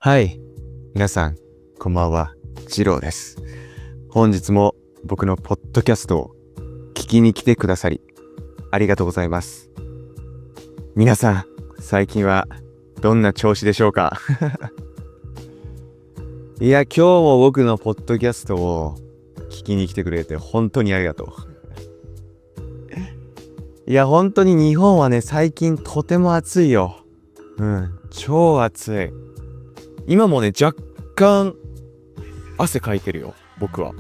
はい。皆さん、こんばんは。ジローです。本日も僕のポッドキャストを聞きに来てくださり、ありがとうございます。皆さん、最近はどんな調子でしょうか？いや、今日も僕のポッドキャストを聞きに来てくれて本当にありがとう。いや、本当に日本はね、最近とても暑いよ。超暑い。今もね、若干汗かいてるよ、僕は。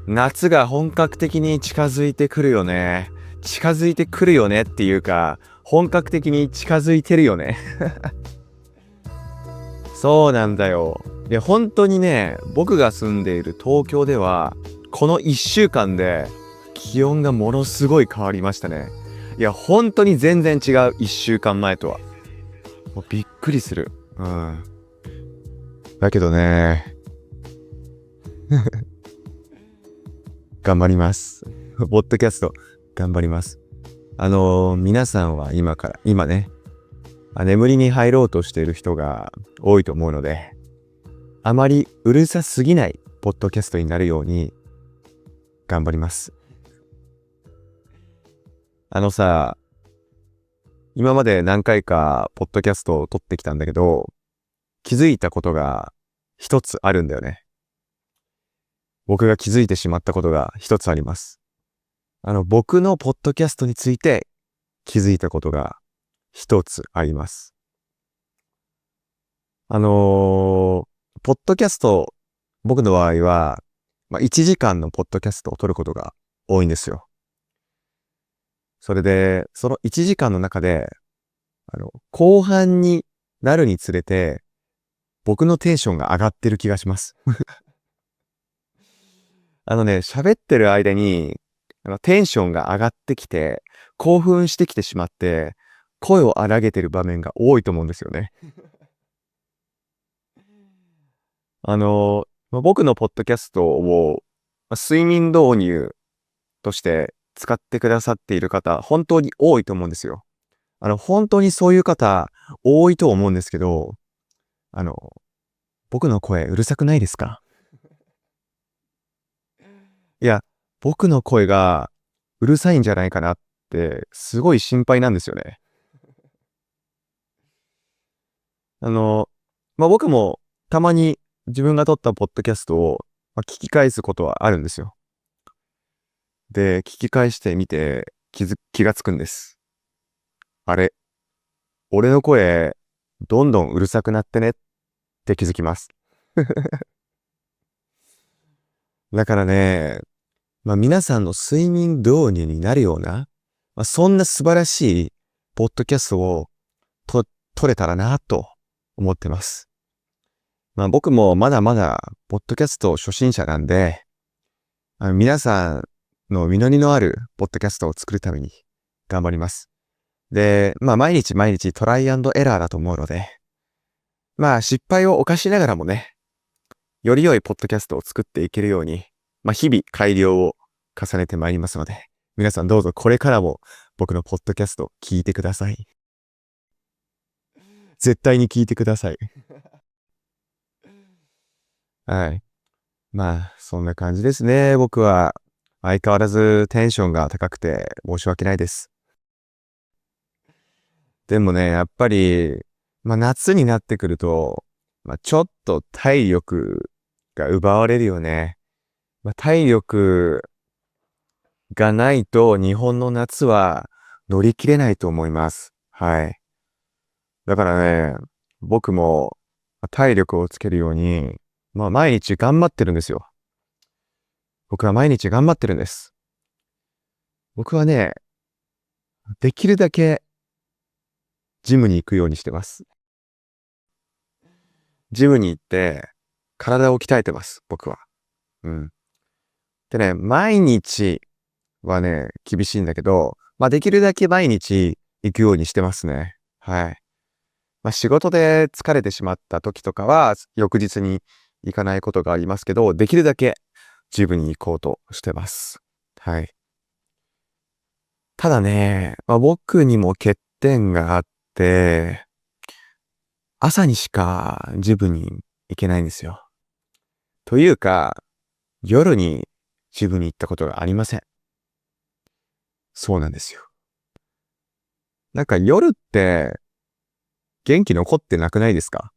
夏が本格的に近づいてくるよね。近づいてくるよねっていうか、本格的に近づいてるよね。そうなんだよ。で、本当にね、僕が住んでいる東京では、この1週間で気温がものすごい変わりましたね。いや、本当に全然違う、1週間前とは。もうびっくりする。だけどね、頑張ります。ポッドキャスト、頑張ります。皆さんは今ね、眠りに入ろうとしている人が多いと思うので、あまりうるさすぎないポッドキャストになるように頑張ります。今まで何回かポッドキャストを撮ってきたんだけど、気づいたことが一つあるんだよね。僕が気づいてしまったことが一つあります。僕のポッドキャストについて気づいたことが一つあります。ポッドキャスト、僕の場合は、1時間のポッドキャストを撮ることが多いんですよ。それで、その1時間の中で、後半になるにつれて、僕のテンションが上がってる気がします。喋ってる間に、テンションが上がってきて、興奮してきてしまって、声を荒げてる場面が多いと思うんですよね。僕のポッドキャストを、睡眠導入として使ってくださっている方、本当に多いと思うんですよ。本当にそういう方、多いと思うんですけど、あの、僕の声うるさくないですか？いや、僕の声がうるさいんじゃないかなって、すごい心配なんですよね。僕もたまに自分が撮ったポッドキャストを、聞き返すことはあるんですよ。で、聞き返してみて気がつくんです。あれ、俺の声、どんどんうるさくなってねって気づきます。だからね、皆さんの睡眠導入になるような、そんな素晴らしいポッドキャストをと撮れたらなと思ってます。僕もまだまだポッドキャスト初心者なんで、皆さんの実りのあるポッドキャストを作るために頑張ります。で、毎日毎日トライアンドエラーだと思うので、失敗を犯しながらもね、より良いポッドキャストを作っていけるように、日々改良を重ねてまいりますので、皆さんどうぞこれからも僕のポッドキャスト聞いてください。絶対に聞いてください。はい。そんな感じですね。僕は相変わらずテンションが高くて申し訳ないです。でもね、やっぱり、夏になってくると、ちょっと体力が奪われるよね。体力がないと日本の夏は乗り切れないと思います。はい。だからね、僕も体力をつけるように、毎日頑張ってるんですよ。僕は毎日頑張ってるんです。僕はね、できるだけジムに行くようにしてます。ジムに行って体を鍛えてます、僕は。うん。でね、毎日はね、厳しいんだけど、できるだけ毎日行くようにしてますね。はい。仕事で疲れてしまった時とかは、翌日に行かないことがありますけど、できるだけジムに行こうとしてます。はい。ただね、僕にも欠点があって、朝にしかジムに行けないんですよ。というか、夜にジムに行ったことがありません。そうなんですよ。なんか夜って元気残ってなくないですか？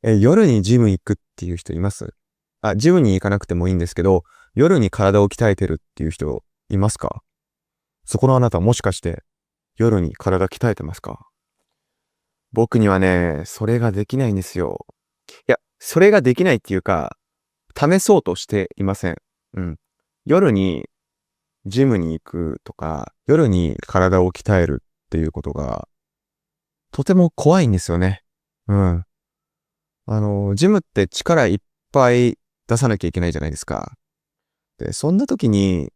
夜にジム行くっていう人います？ジムに行かなくてもいいんですけど、夜に体を鍛えてるっていう人いますか？そこのあなたもしかして夜に体鍛えてますか？僕にはね、それができないんですよ。いや、それができないっていうか、試そうとしていません。うん。夜にジムに行くとか、夜に体を鍛えるっていうことが、とても怖いんですよね。うん。ジムって力いっぱい出さなきゃいけないじゃないですか。で、そんな時に、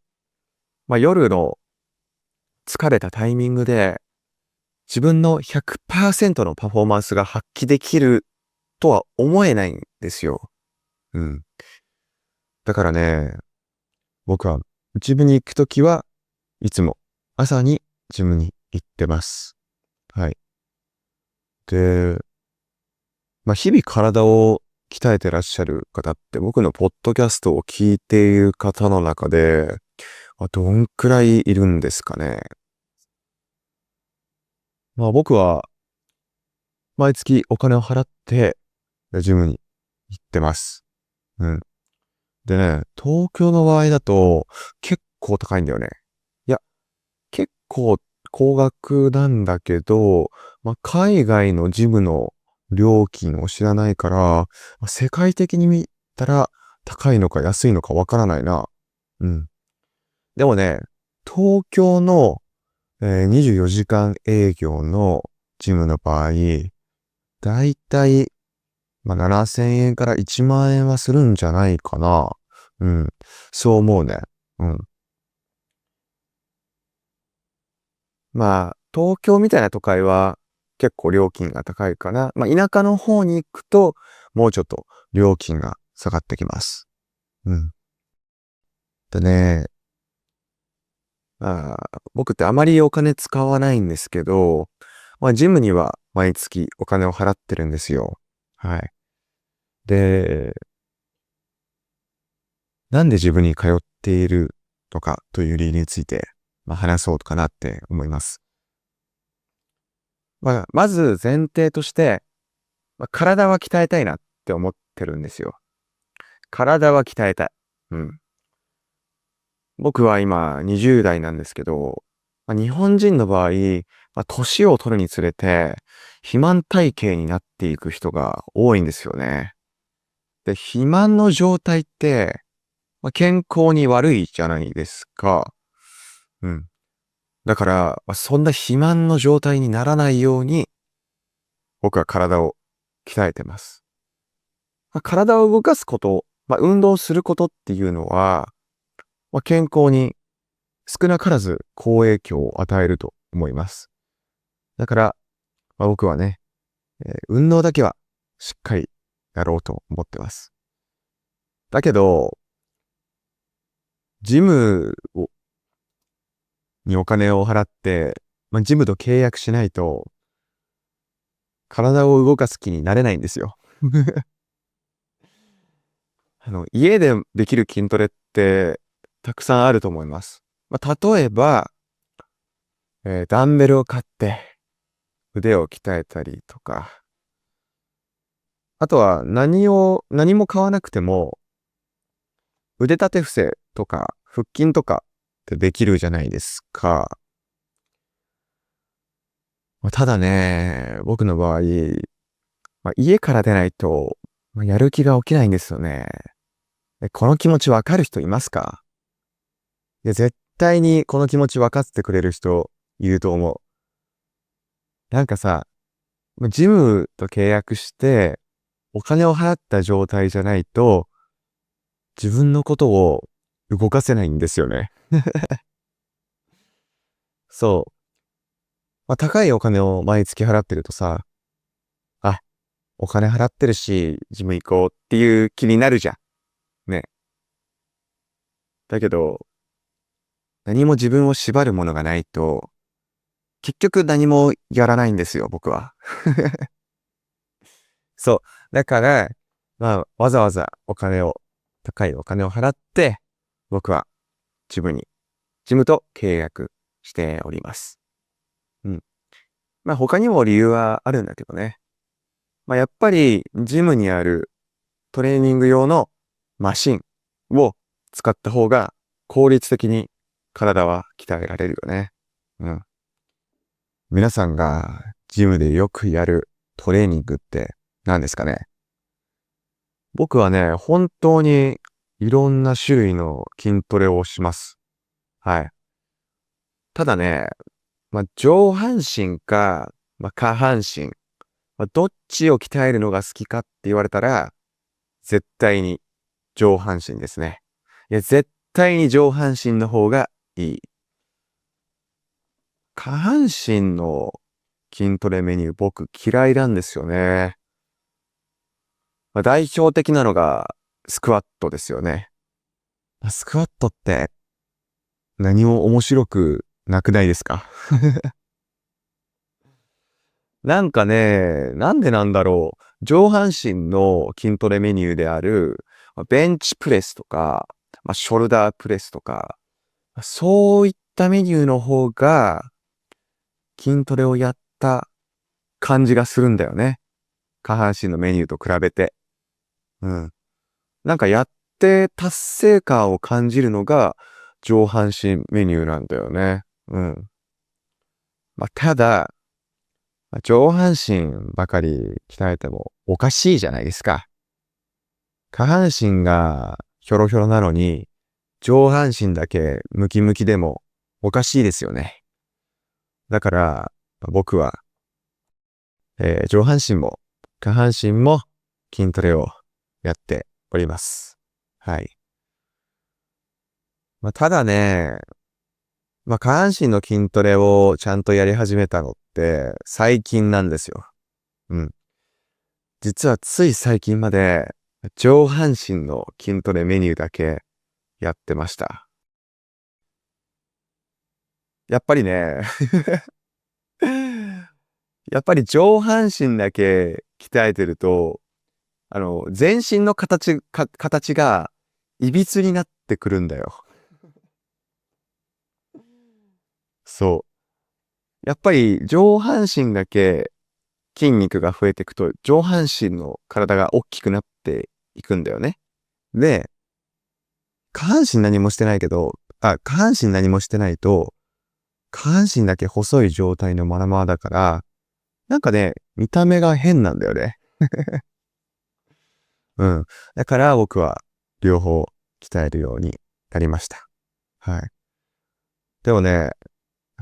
夜の疲れたタイミングで、自分の100%のパフォーマンスが発揮できるとは思えないんですよ。うん。だからね、僕はジムに行くときはいつも朝にジムに行ってます。はい。で、日々体を鍛えてらっしゃる方って僕のポッドキャストを聞いている方の中で、どんくらいいるんですかね。僕は毎月お金を払ってジムに行ってます。うん。でね、東京の場合だと結構高いんだよね。いや、結構高額なんだけど、海外のジムの料金を知らないから、世界的に見たら高いのか安いのかわからないな。うん。でもね、東京の、24時間営業のジムの場合、だいたい、7000円から1万円はするんじゃないかな。うん。そう思うね。うん。東京みたいな都会は結構料金が高いかな。田舎の方に行くと、もうちょっと料金が下がってきます。うん。でね、僕ってあまりお金使わないんですけど、ジムには毎月お金を払ってるんですよ。はい。で、なんで自分に通っているのかという理由について、話そうかなって思います。まず前提として、体は鍛えたいなって思ってるんですよ。体は鍛えたい。うん。僕は今20代なんですけど、日本人の場合、年を取るにつれて、肥満体型になっていく人が多いんですよね。で、肥満の状態って、健康に悪いじゃないですか。うん。だから、そんな肥満の状態にならないように、僕は体を鍛えてます。体を動かすこと、運動することっていうのは、健康に少なからず好影響を与えると思います。だから、僕はね、運動だけはしっかりやろうと思ってます。だけど、ジムにお金を払って、ジムと契約しないと、体を動かす気になれないんですよ。家でできる筋トレってたくさんあると思います。例えば、ダンベルを買って腕を鍛えたりとか、あとは何も買わなくても腕立て伏せとか腹筋とかってできるじゃないですか。ただね、僕の場合、家から出ないと、やる気が起きないんですよね。この気持ちわかる人いますか？いや、絶対にこの気持ち分かってくれる人いると思う。なんかさ、ジムと契約して、お金を払った状態じゃないと、自分のことを動かせないんですよね。そう。高いお金を毎月払ってるとさ、あ、お金払ってるし、ジム行こうっていう気になるじゃん。ね。だけど、何も自分を縛るものがないと、結局何もやらないんですよ、僕は。そう。だから、わざわざ高いお金を払って、僕はジムと契約しております。うん。他にも理由はあるんだけどね。やっぱり、ジムにあるトレーニング用のマシンを使った方が効率的に体は鍛えられるよね。うん。皆さんがジムでよくやるトレーニングって何ですかね？僕はね、本当にいろんな種類の筋トレをします。はい。ただね、上半身か、下半身、どっちを鍛えるのが好きかって言われたら、絶対に上半身ですね。いや、絶対に上半身の方がいい。下半身の筋トレメニュー僕嫌いなんですよね。代表的なのがスクワットですよね。スクワットって何も面白くなくないですか？なんかね、なんでなんだろう。上半身の筋トレメニューである、ベンチプレスとか、ショルダープレスとか、そういったメニューの方が筋トレをやった感じがするんだよね。下半身のメニューと比べて。うん。なんかやって達成感を感じるのが上半身メニューなんだよね。うん。ただ、上半身ばかり鍛えてもおかしいじゃないですか。下半身がひょろひょろなのに、上半身だけムキムキでもおかしいですよね。だから、僕は、上半身も下半身も筋トレをやっております。はい。ただね、下半身の筋トレをちゃんとやり始めたのって最近なんですよ。うん。実はつい最近まで上半身の筋トレメニューだけやってました。やっぱりね、やっぱり上半身だけ鍛えてると、全身の形がいびつになってくるんだよ。そう。やっぱり上半身だけ筋肉が増えていくと、上半身の体が大きくなっていくんだよね。で、下半身何もしてないと、下半身だけ細い状態のままだから、なんかね、見た目が変なんだよね。うん。だから僕は両方鍛えるようになりました。はい。でもね、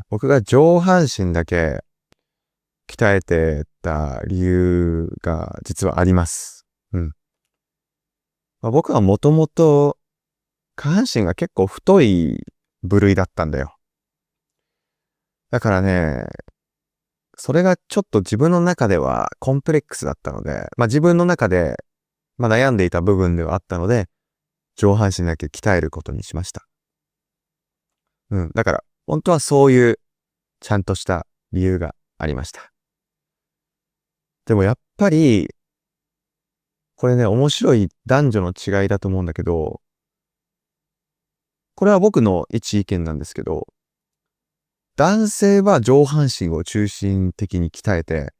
僕が上半身だけ鍛えてた理由が実はあります。うん。僕はもともと下半身が結構太い部類だったんだよ。だからね、それがちょっと自分の中ではコンプレックスだったので、自分の中で、悩んでいた部分ではあったので、上半身だけ鍛えることにしました。うん。だから、本当はそういうちゃんとした理由がありました。でもやっぱり、これね、面白い男女の違いだと思うんだけど、これは僕の一意見なんですけど、男性は上半身を中心的に鍛えて、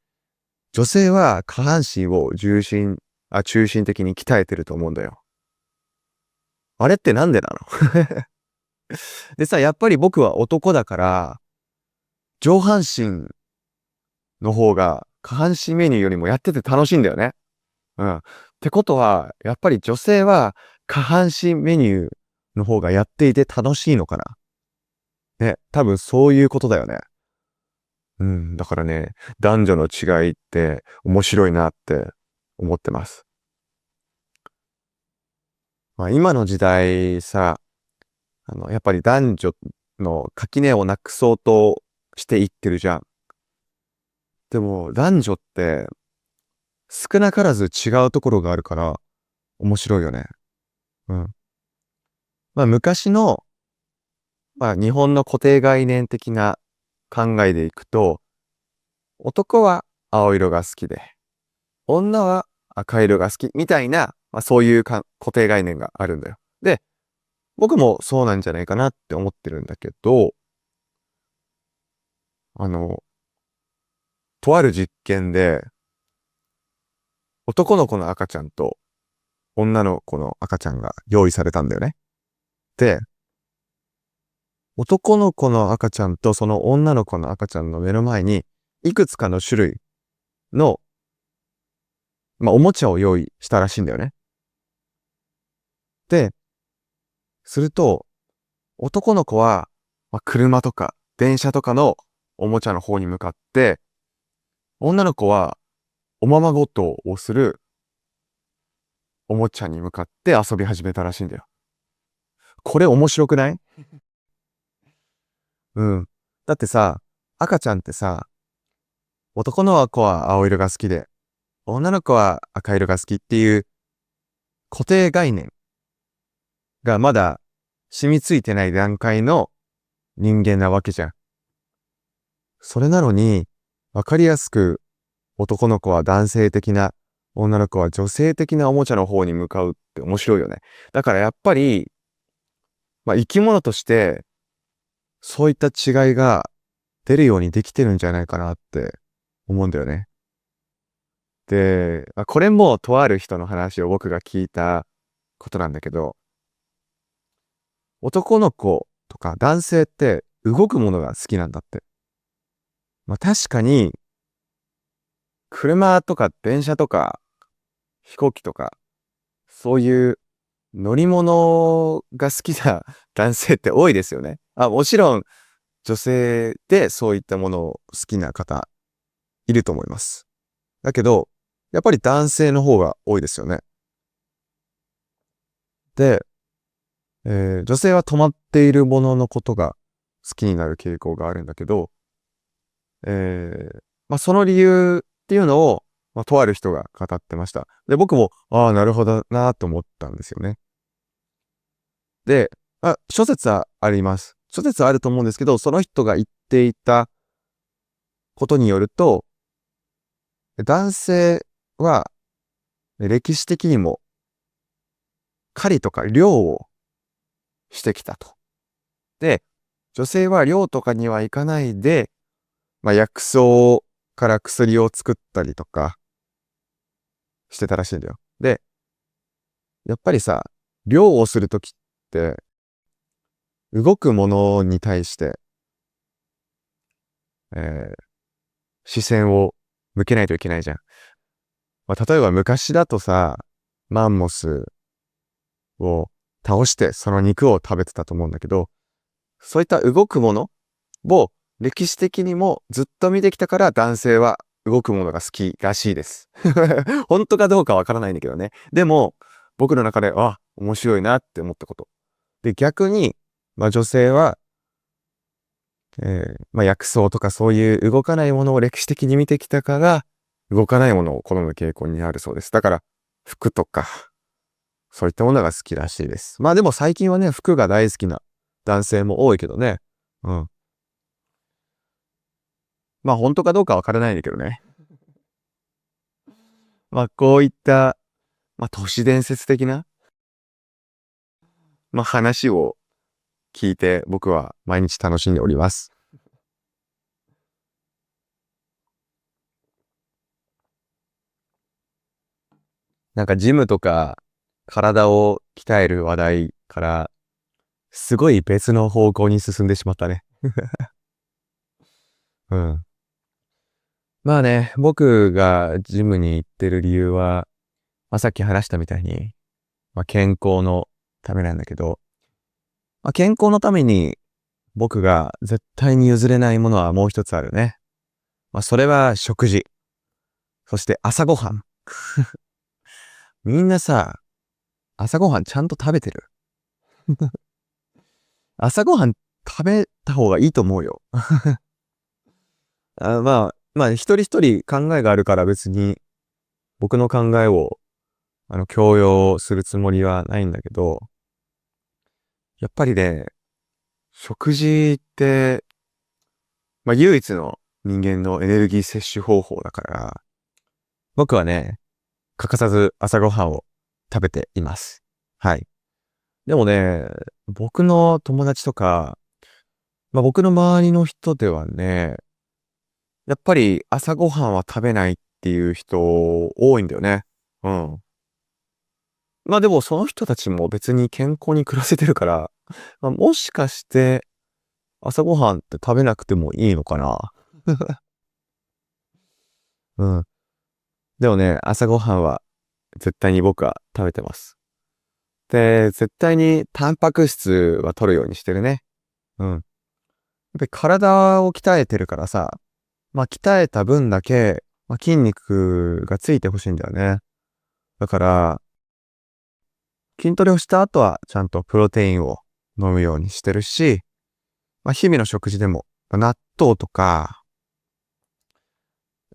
女性は下半身を中心的に鍛えてると思うんだよ。あれってなんでなの？でさ、やっぱり僕は男だから、上半身の方が下半身メニューよりもやってて楽しいんだよね。うん。ってことは、やっぱり女性は下半身メニューの方がやっていて楽しいのかな。ね、多分そういうことだよね。うん。だからね、男女の違いって面白いなって思ってます。今の時代さ、やっぱり男女の垣根をなくそうとしていってるじゃん。でも男女って少なからず違うところがあるから面白いよね。うん。昔の、日本の固定概念的な考えでいくと、男は青色が好きで、女は赤色が好きみたいな、そういう固定概念があるんだよ。で、僕もそうなんじゃないかなって思ってるんだけど、あの、とある実験で、男の子の赤ちゃんと女の子の赤ちゃんが用意されたんだよね。で、男の子の赤ちゃんとその女の子の赤ちゃんの目の前に、いくつかの種類の、おもちゃを用意したらしいんだよね。で、すると、男の子は、車とか電車とかのおもちゃの方に向かって、女の子はおままごとをするおもちゃに向かって遊び始めたらしいんだよ。これ面白くない？うん。だってさ、赤ちゃんってさ、男の子は青色が好きで、女の子は赤色が好きっていう固定概念がまだ染みついてない段階の人間なわけじゃん。それなのに、わかりやすく男の子は男性的な、女の子は女性的なおもちゃの方に向かうって面白いよね。だからやっぱり、生き物としてそういった違いが出るようにできてるんじゃないかなって思うんだよね。で、これもとある人の話を僕が聞いたことなんだけど、男の子とか男性って動くものが好きなんだって。確かに、車とか電車とか飛行機とか、そういう乗り物が好きな男性って多いですよね。もちろん女性でそういったものを好きな方いると思います。だけど、やっぱり男性の方が多いですよね。で、女性は止まっているもののことが好きになる傾向があるんだけど、その理由っていうのを、とある人が語ってました。で、僕も、なるほどなと思ったんですよね。で、諸説はあります。諸説はあると思うんですけど、その人が言っていたことによると、男性は歴史的にも狩りとか猟をしてきたと。で、女性は猟とかには行かないで、薬草から薬を作ったりとかしてたらしいんだよ。で、やっぱりさ、猟をするときって、動くものに対して、えー視線を向けないといけないじゃん。例えば昔だとさ、マンモスを倒してその肉を食べてたと思うんだけど、そういった動くものを歴史的にもずっと見てきたから男性は動くものが好きらしいです。本当かどうかわからないんだけどね。でも、僕の中で、面白いなって思ったこと。で、逆に、女性は、薬草とかそういう動かないものを歴史的に見てきたから、動かないものを好む傾向にあるそうです。だから、服とか、そういったものが好きらしいです。でも最近はね、服が大好きな男性も多いけどね。うん。本当かどうかわからないんだけどね。こういった、都市伝説的な、話を聞いて僕は毎日楽しんでおります。なんかジムとか体を鍛える話題からすごい別の方向に進んでしまったね。うん。僕がジムに行ってる理由は、さっき話したみたいに、健康のためなんだけど、健康のために僕が絶対に譲れないものはもう一つあるね。それは食事。そして朝ごはん。みんなさ、朝ごはんちゃんと食べてる？朝ごはん食べた方がいいと思うよ。一人一人考えがあるから別に僕の考えを強要するつもりはないんだけど、やっぱりね、食事って唯一の人間のエネルギー摂取方法だから、僕はね、欠かさず朝ごはんを食べています。はい。でもね、僕の友達とか、僕の周りの人ではね、やっぱり朝ごはんは食べないっていう人多いんだよね。うん。でもその人たちも別に健康に暮らせてるから、もしかして朝ごはんって食べなくてもいいのかな。うん。でもね、朝ごはんは絶対に僕は食べてます。で、絶対にタンパク質は取るようにしてるね。うん。やっぱり体を鍛えてるからさ、鍛えた分だけ、筋肉がついてほしいんだよね。だから、筋トレをした後はちゃんとプロテインを飲むようにしてるし、日々の食事でも、納豆とか、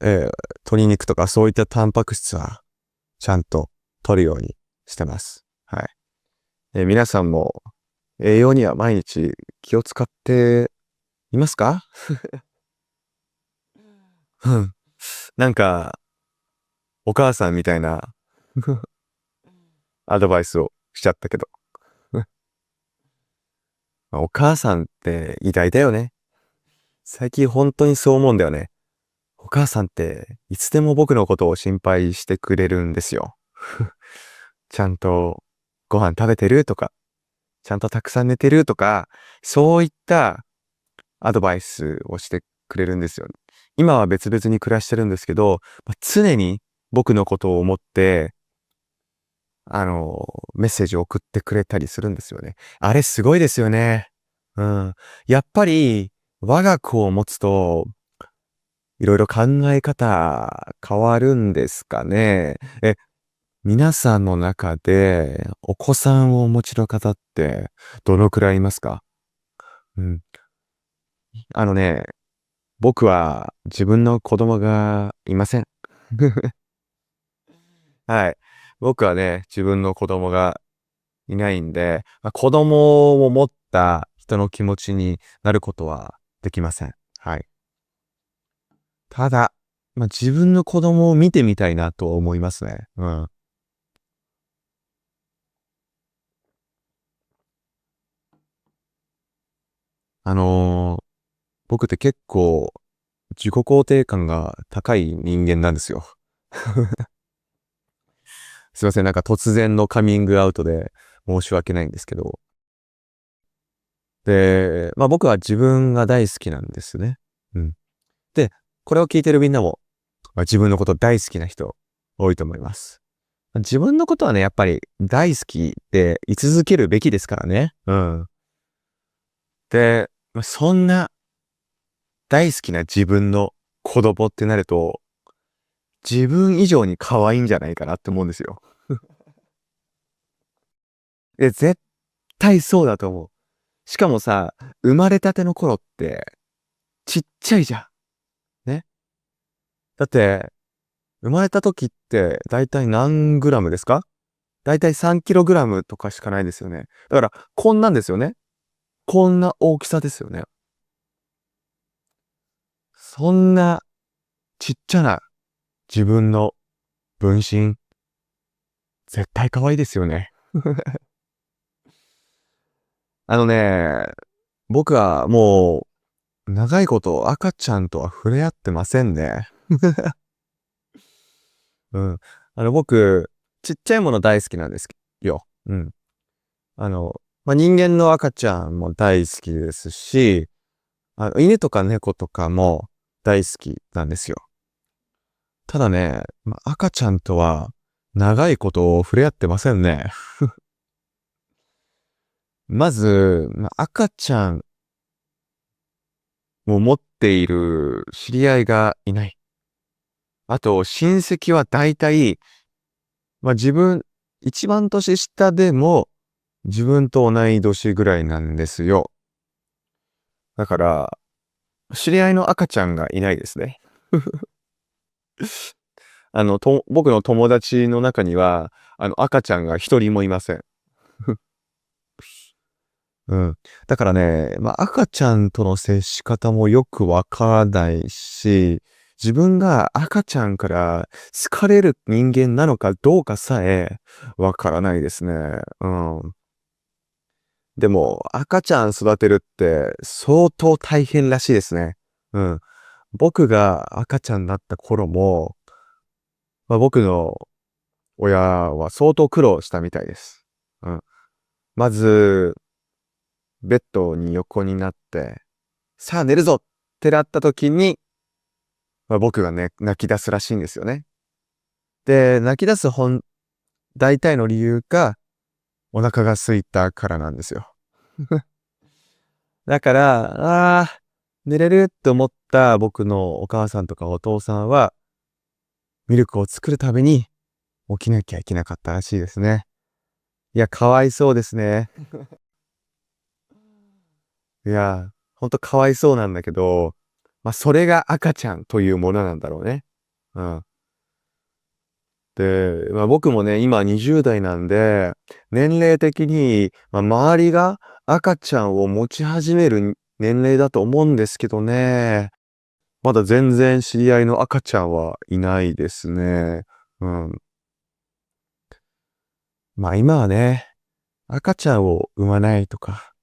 鶏肉とかそういったタンパク質はちゃんと取るようにしてます。はい。皆さんも栄養には毎日気を使っていますか？うん。なんか、お母さんみたいなアドバイスをしちゃったけど。お母さんって偉大だよね。最近本当にそう思うんだよね。お母さんっていつでも僕のことを心配してくれるんですよ。ちゃんとご飯食べてるとか、ちゃんとたくさん寝てるとか、そういったアドバイスをしてくれるんですよ。今は別々に暮らしてるんですけど、常に僕のことを思って、メッセージを送ってくれたりするんですよね。あれすごいですよね。うん。やっぱり、我が子を持つと、いろいろ考え方変わるんですかね。皆さんの中で、お子さんをお持ちの方って、どのくらいいますか？うん。あのね、僕は自分の子供がいません。はい。僕はね、自分の子供がいないんで、子供を持った人の気持ちになることはできません。はい。ただ、自分の子供を見てみたいなと思いますね。うん。あのー僕って結構自己肯定感が高い人間なんですよ。すいません、なんか突然のカミングアウトで申し訳ないんですけど。で、僕は自分が大好きなんですね。うん。で、これを聞いてるみんなも、自分のこと大好きな人多いと思います。自分のことはね、やっぱり大好きで居続けるべきですからね。うん。で、そんな大好きな自分の子供ってなると、自分以上に可愛いんじゃないかなって思うんですよ。絶対そうだと思う。しかもさ、生まれたての頃ってちっちゃいじゃん。ね。だって、生まれた時ってだいたい何グラムですか？だいたい3キログラムとかしかないですよね。だから、こんなんですよね。こんな大きさですよね。そんなちっちゃな自分の分身、絶対可愛いですよね。あのね、僕はもう長いこと赤ちゃんとは触れ合ってませんね。うん。僕、ちっちゃいもの大好きなんですよ。うん。人間の赤ちゃんも大好きですし、犬とか猫とかも大好きなんですよ。ただね、赤ちゃんとは長いこと触れ合ってませんね。まず、赤ちゃんを持っている知り合いがいない。あと、親戚は大体、自分、一番年下でも自分と同い年ぐらいなんですよ。だから、知り合いの赤ちゃんがいないですね。僕の友達の中には、赤ちゃんが一人もいません。うん。だからね、赤ちゃんとの接し方もよくわからないし、自分が赤ちゃんから好かれる人間なのかどうかさえわからないですね。うん。でも、赤ちゃん育てるって相当大変らしいですね。うん。僕が赤ちゃんだった頃も、僕の親は相当苦労したみたいです。うん。まず、ベッドに横になって、さあ寝るぞってなった時に、僕がね、泣き出すらしいんですよね。で、泣き出す大体の理由が、お腹が空いたからなんですよ。だから、寝れるって思った僕のお母さんとかお父さんは、ミルクを作るために起きなきゃいけなかったらしいですね。いや、かわいそうですね。いや、ほんとかわいそうなんだけど、それが赤ちゃんというものなんだろうね。うん。で、僕もね、今20代なんで、年齢的に、周りが赤ちゃんを持ち始める年齢だと思うんですけどね。まだ全然知り合いの赤ちゃんはいないですね。うん。今はね、赤ちゃんを産まないとか、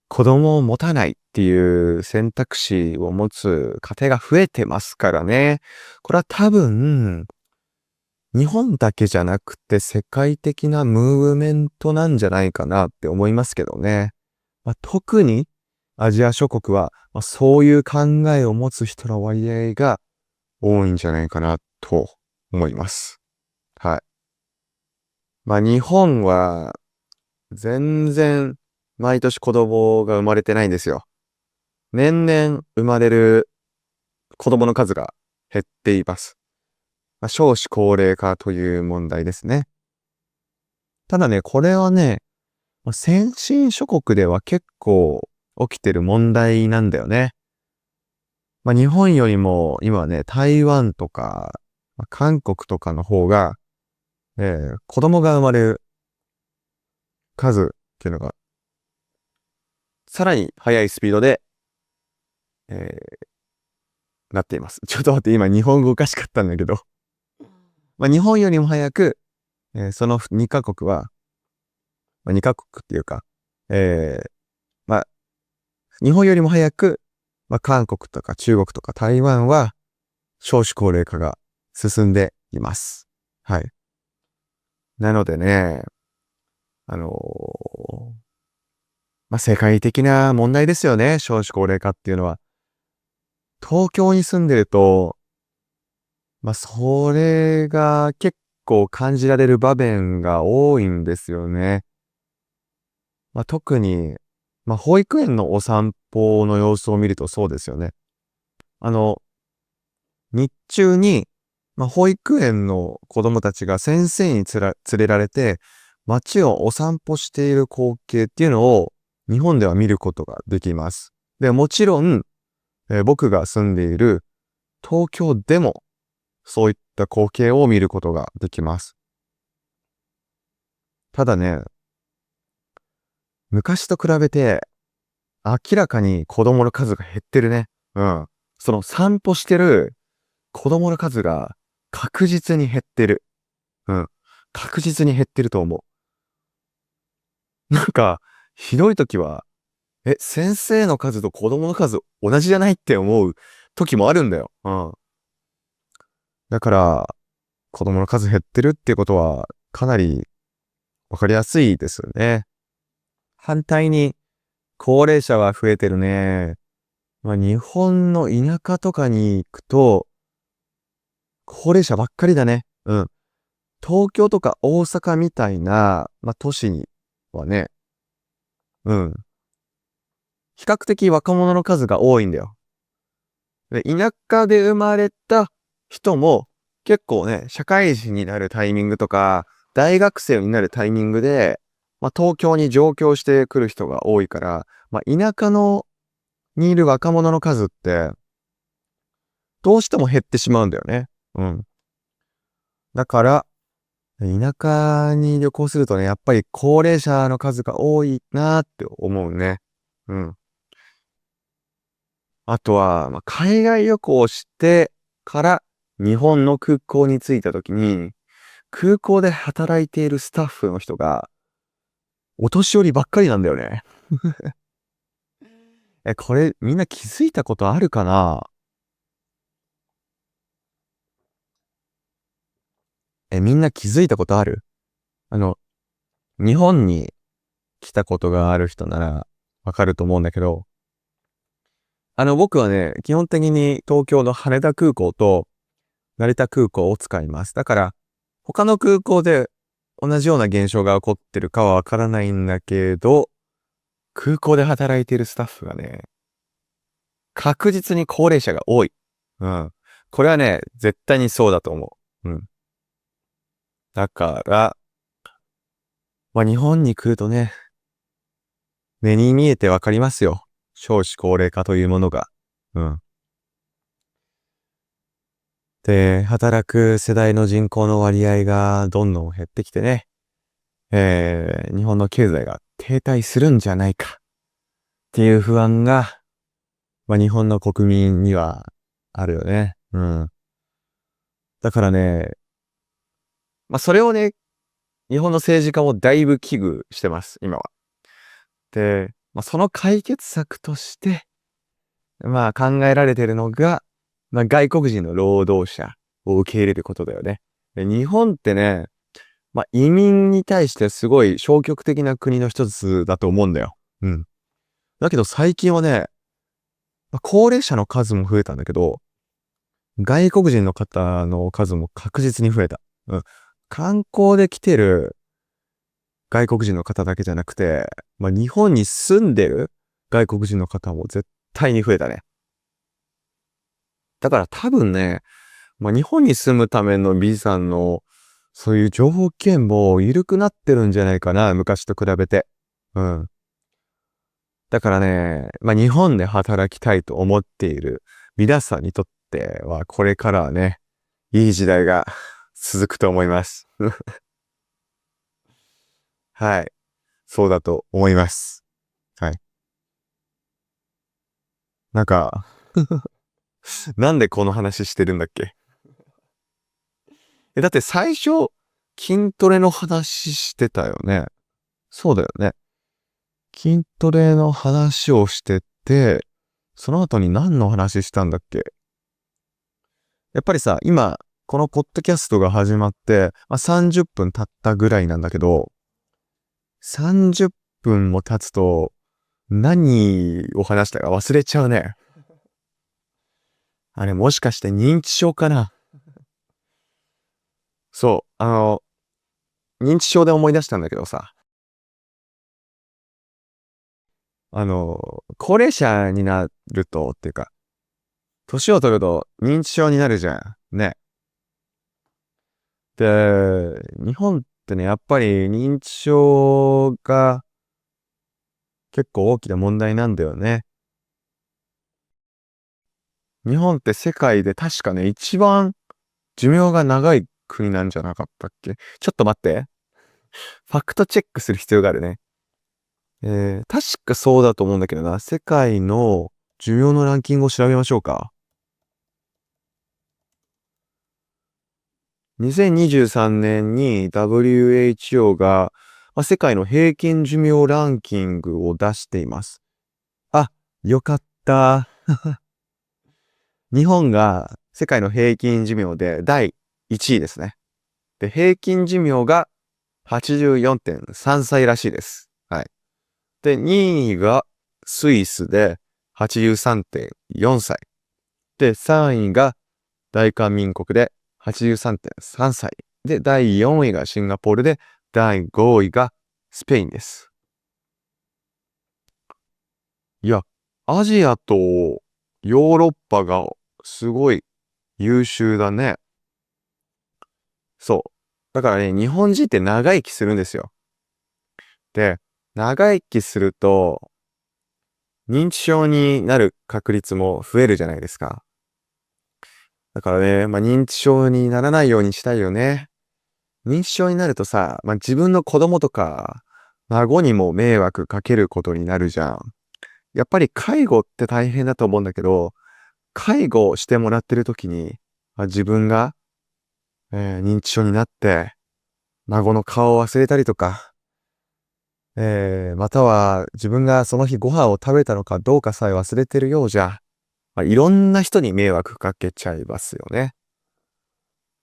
子供を持たないっていう選択肢を持つ家庭が増えてますからね。これは多分、日本だけじゃなくて世界的なムーブメントなんじゃないかなって思いますけどね。特にアジア諸国は、そういう考えを持つ人の割合が多いんじゃないかなと思います。はい。日本は全然毎年子供が生まれてないんですよ。年々生まれる子供の数が減っています。少子高齢化という問題ですね。ただね、これはね、先進諸国では結構起きてる問題なんだよね。日本よりも今はね、台湾とか、韓国とかの方が、子供が生まれる数っていうのが、さらに速いスピードで、えなっています。ちょっと待って、今日本語おかしかったんだけど。日本よりも早く、その2カ国は、2カ国っていうか、えーまあ、日本よりも早く、韓国とか中国とか台湾は少子高齢化が進んでいます。はい。なのでね、あの世界的な問題ですよね、少子高齢化っていうのは。東京に住んでると、それが結構感じられる場面が多いんですよね。特に、保育園のお散歩の様子を見るとそうですよね。あの、日中に、保育園の子供たちが先生に連れられて、街をお散歩している光景っていうのを日本では見ることができます。で、もちろん、僕が住んでいる東京でもそういった光景を見ることができます。ただね、昔と比べて明らかに子供の数が減ってるね。うん。その散歩してる子供の数が確実に減ってる。うん。確実に減ってると思う。なんか、ひどい時は、先生の数と子供の数同じじゃないって思う時もあるんだよ。うん。だから、子供の数減ってるっていうことは、かなりわかりやすいですよね。反対に、高齢者は増えてるね。日本の田舎とかに行くと、高齢者ばっかりだね。うん。東京とか大阪みたいな、都市にはね、うん。比較的若者の数が多いんだよ。で、田舎で生まれた人も結構ね、社会人になるタイミングとか、大学生になるタイミングで、東京に上京してくる人が多いから、田舎にいる若者の数って、どうしても減ってしまうんだよね。うん。だから、田舎に旅行するとね、やっぱり高齢者の数が多いなーって思うね。うん。あとは、海外旅行してから日本の空港に着いた時に、空港で働いているスタッフの人が、お年寄りばっかりなんだよね。これみんな気づいたことあるかな？みんな気づいたことある？あの、日本に来たことがある人ならわかると思うんだけど、僕はね、基本的に東京の羽田空港と成田空港を使います。だから、他の空港で同じような現象が起こってるかはわからないんだけど、空港で働いているスタッフがね、確実に高齢者が多い。うん。これはね、絶対にそうだと思う。うん。だから、日本に来るとね、目に見えてわかりますよ。少子高齢化というものが。うん。で、働く世代の人口の割合がどんどん減ってきてね、日本の経済が停滞するんじゃないかっていう不安が、日本の国民にはあるよね。うん。だからね、それをね、日本の政治家もだいぶ危惧してます、今は。で、その解決策として、考えられているのが、外国人の労働者を受け入れることだよね。で、日本ってね、移民に対してすごい消極的な国の一つだと思うんだよ。うん。だけど最近はね、高齢者の数も増えたんだけど、外国人の方の数も確実に増えた。うん。観光で来てる外国人の方だけじゃなくて、日本に住んでる外国人の方も絶対に増えたね。だから多分ね、日本に住むためのビザの、そういう条件も緩くなってるんじゃないかな、昔と比べて。うん。だからね、日本で働きたいと思っている皆さんにとっては、これからはね、いい時代が続くと思います。はい。そうだと思います。はい。なんか、なんでこの話してるんだっけ？だって最初、筋トレの話してたよね。そうだよね。筋トレの話をしてて、その後に何の話したんだっけ？やっぱりさ、今、このポッドキャストが始まって、30分経ったぐらいなんだけど、30分も経つと、何を話したか忘れちゃうね。あれ、もしかして認知症かな？そう、認知症で思い出したんだけどさ、高齢者になると、っていうか、年を取ると認知症になるじゃん。ね。で、日本ってね、やっぱり認知症が結構大きな問題なんだよね。日本って世界で確かね、一番寿命が長い国なんじゃなかったっけ？ちょっと待って。ファクトチェックする必要があるね。確かそうだと思うんだけどな。世界の寿命のランキングを調べましょうか。2023年に WHO が、世界の平均寿命ランキングを出しています。あ、よかった。日本が世界の平均寿命で第1位ですね。で、平均寿命が84.3歳らしいです。はい。で、2位がスイスで83.4歳。で、3位が大韓民国で83.3歳。で、第4位がシンガポールで、第5位がスペインです。いや、アジアとヨーロッパがすごい優秀だね。そう。だからね、日本人って長生きするんですよ。で、長生きすると、認知症になる確率も増えるじゃないですか。だからね、認知症にならないようにしたいよね。認知症になるとさ、自分の子供とか、孫にも迷惑かけることになるじゃん。やっぱり介護って大変だと思うんだけど、介護をしてもらってる時に、自分が、認知症になって、孫の顔を忘れたりとか、または自分がその日ご飯を食べたのかどうかさえ忘れてるようじゃ、いろんな人に迷惑かけちゃいますよね。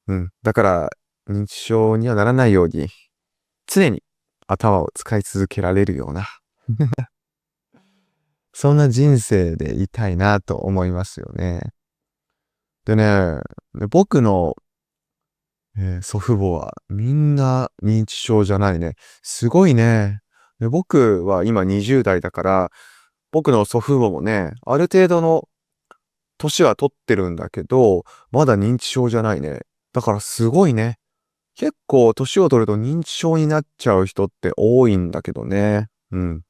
うん。だから、認知症にはならないように、常に頭を使い続けられるような、そんな人生でいたいなと思いますよね。でね、僕の、祖父母はみんな認知症じゃないね。すごいね。で僕は今20代だから、僕の祖父母もね、ある程度の年は取ってるんだけど、まだ認知症じゃないね。だからすごいね。結構年を取ると認知症になっちゃう人って多いんだけどね。うん。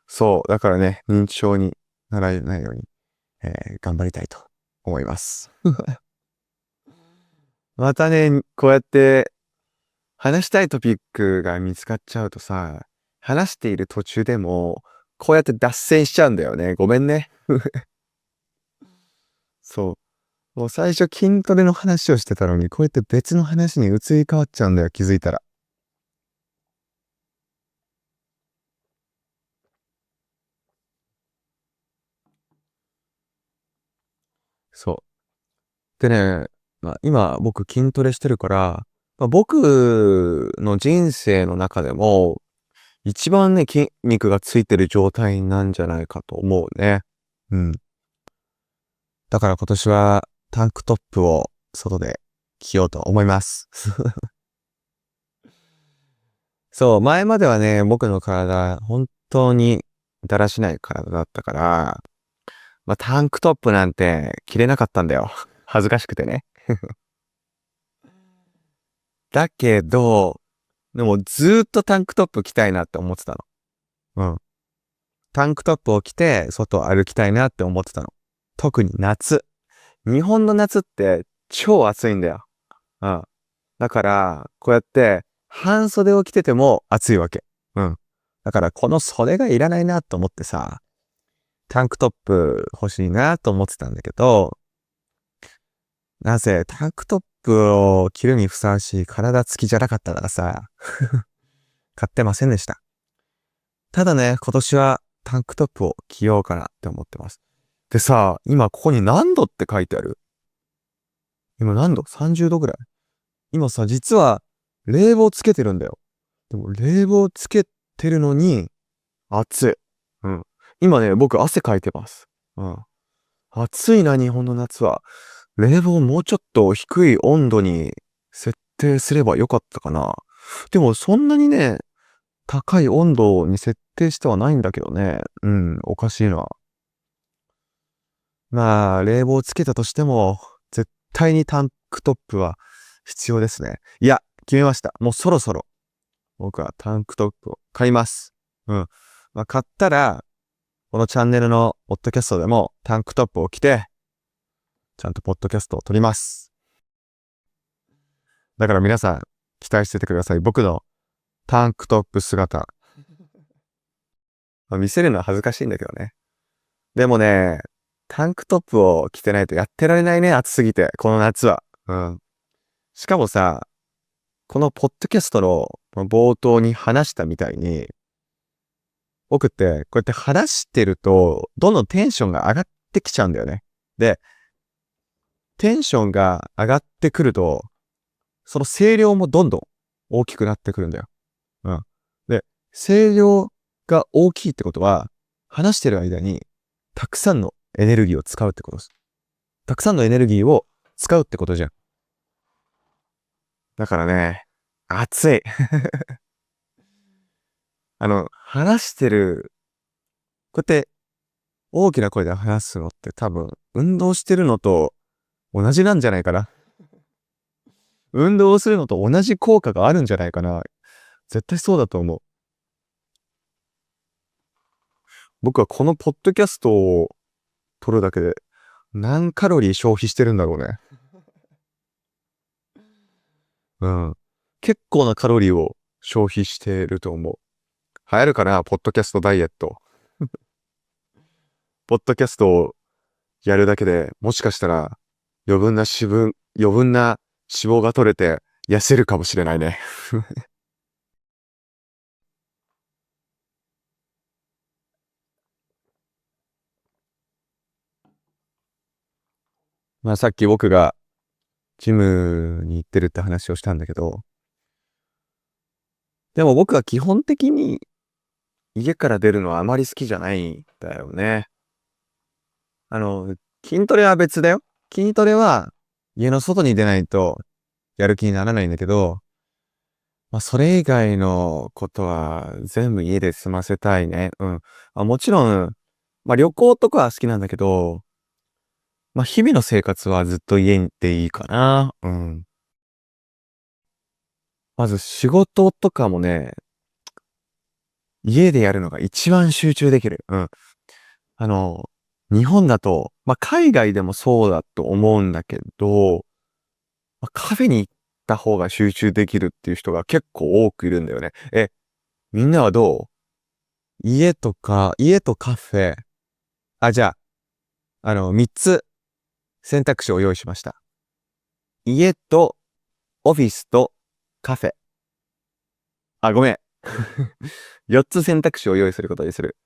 そう。だからね、認知症にならないように、頑張りたいと思います。またね、こうやって話したいトピックが見つかっちゃうとさ、話している途中でも、こうやって脱線しちゃうんだよね。ごめんね。そう。もう最初筋トレの話をしてたのに、こうやって別の話に移り変わっちゃうんだよ、気づいたら。そう。でね、今僕筋トレしてるから、僕の人生の中でも、一番ね、筋肉がついてる状態なんじゃないかと思うね。うん。だから今年はタンクトップを外で着ようと思います。そう、前まではね、僕の体、本当にだらしない体だったから、タンクトップなんて着れなかったんだよ。恥ずかしくてね。だけど、でもずーっとタンクトップ着たいなって思ってたの。うん。タンクトップを着て外を歩きたいなって思ってたの。特に夏。日本の夏って超暑いんだよ。うん。だから、こうやって半袖を着てても暑いわけ。うん。だからこの袖がいらないなと思ってさ、タンクトップ欲しいなと思ってたんだけど、なぜタンクトップを着るにふさわしい体つきじゃなかったからさ、買ってませんでした。ただね、今年はタンクトップを着ようかなって思ってます。でさ、今ここに何度って書いてある？今何度？ 30 度ぐらい？今さ、実は冷房つけてるんだよ。でも冷房つけてるのに暑い。うん。今ね、僕汗かいてます。うん。暑いな、日本の夏は。冷房もうちょっと低い温度に設定すればよかったかな。でもそんなにね、高い温度に設定してはないんだけどね。うん、おかしいな。冷房つけたとしても、絶対にタンクトップは必要ですね。いや、決めました。もうそろそろ、僕はタンクトップを買います。うん。買ったら、このチャンネルのポッドキャストでもタンクトップを着て、ちゃんとポッドキャストを撮ります。だから皆さん、期待しててください。僕のタンクトップ姿。見せるのは恥ずかしいんだけどね。でもね、タンクトップを着てないとやってられないね、暑すぎて、この夏は。うん。しかもさ、このポッドキャストの冒頭に話したみたいに、僕ってこうやって話してると、どんどんテンションが上がってきちゃうんだよね。で、テンションが上がってくると、その声量もどんどん大きくなってくるんだよ。うん。で、声量が大きいってことは、話してる間に、たくさんのエネルギーを使うってことです。たくさんのエネルギーを使うってことじゃん。だからね、暑い。話してる、こうやって大きな声で話すのって多分、運動してるのと同じなんじゃないかな。運動をするのと同じ効果があるんじゃないかな。絶対そうだと思う。僕はこのポッドキャストを撮るだけで何カロリー消費してるんだろうね。うん。結構なカロリーを消費してると思う。流行るかなポッドキャストダイエット。ポッドキャストをやるだけでもしかしたら余分な脂肪が取れて痩せるかもしれないね。まあさっき僕がジムに行ってるって話をしたんだけど、でも僕は基本的に家から出るのはあまり好きじゃないんだよね。あの、筋トレは別だよ。筋トレは家の外に出ないとやる気にならないんだけど、まあそれ以外のことは全部家で済ませたいね。うん。もちろん、まあ旅行とかは好きなんだけど、まあ日々の生活はずっと家でいいかな。うん。まず仕事とかもね、家でやるのが一番集中できる。うん。あの、日本だと、まあ、海外でもそうだと思うんだけど、まあ、カフェに行った方が集中できるっていう人が結構多くいるんだよね。みんなはどう？家とカフェ。じゃあ、三つ選択肢を用意しました。家とオフィスとカフェ。ごめん。四つ選択肢を用意することにする。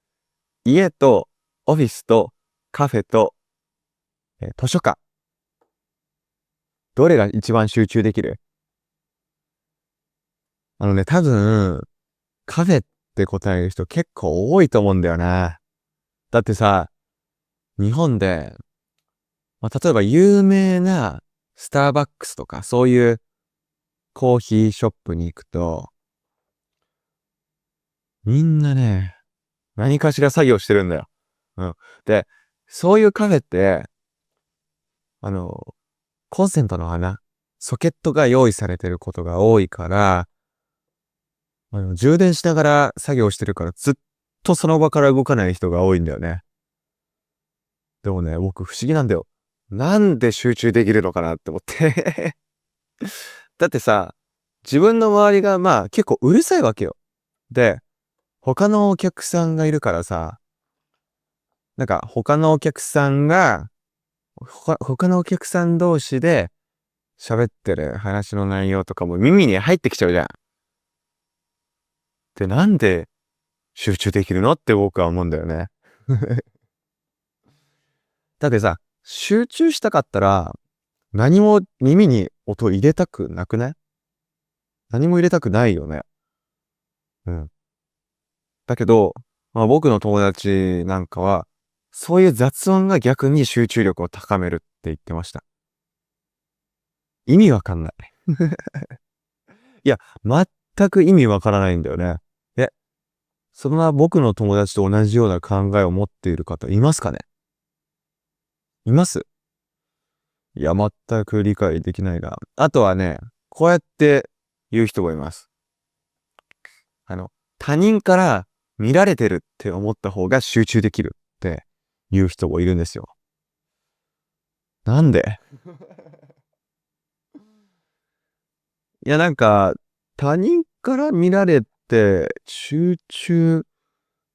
家とオフィスとカフェと、図書館。どれが一番集中できる？多分、カフェって答える人結構多いと思うんだよな。だってさ、日本で、まあ、例えば有名なスターバックスとかそういうコーヒーショップに行くと、みんなね、何かしら作業してるんだよ。うん。で、そういうカフェって、あの、コンセントの穴、ソケットが用意されてることが多いから、充電しながら作業してるからずっとその場から動かない人が多いんだよね。でもね、僕不思議なんだよ。なんで集中できるのかなって思ってだってさ、自分の周りがまあ結構うるさいわけよ。で、他のお客さんがいるからさ、なんか他のお客さん同士で喋ってる話の内容とかも耳に入ってきちゃうじゃん。で、なんで集中できるのって僕は思うんだよね。だってさ、集中したかったら、何も耳に音入れたくなくない？何も入れたくないよね。うん。だけど、まあ僕の友達なんかは、そういう雑音が逆に集中力を高めるって言ってました。意味わかんない。いや、全く意味わからないんだよね。え、そんな僕の友達と同じような考えを持っている方いますかね？います？いや、全く理解できないな。あとはね、こうやって言う人がいます。あの、他人から見られてるって思った方が集中できるって言う人もいるんですよ。なんで？いや、なんか、他人から見られて集中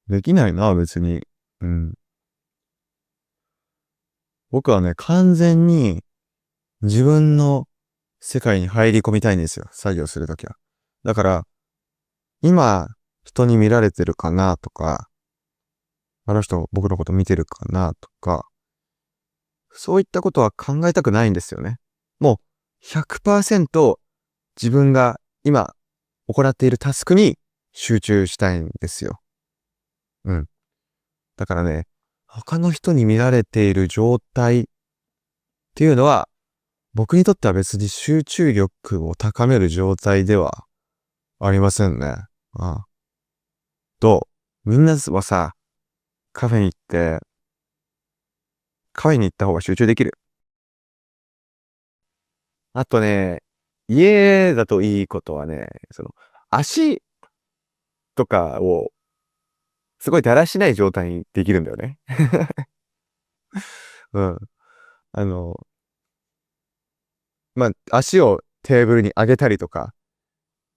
できないな、別に。うん。僕はね、完全に自分の世界に入り込みたいんですよ。作業するときは。だから、今、人に見られてるかなとか、あの人僕のこと見てるかなとか、そういったことは考えたくないんですよね。もう100%自分が今行っているタスクに集中したいんですよ。うん。だからね、他の人に見られている状態っていうのは、僕にとっては別に集中力を高める状態ではありませんね。ああ。みんなはさ、カフェに行って、カフェに行った方が集中できる。あとね、家だといいことはね、足とかをすごいだらしない状態にできるんだよね。うん。あの、まあ、足をテーブルに上げたりとか、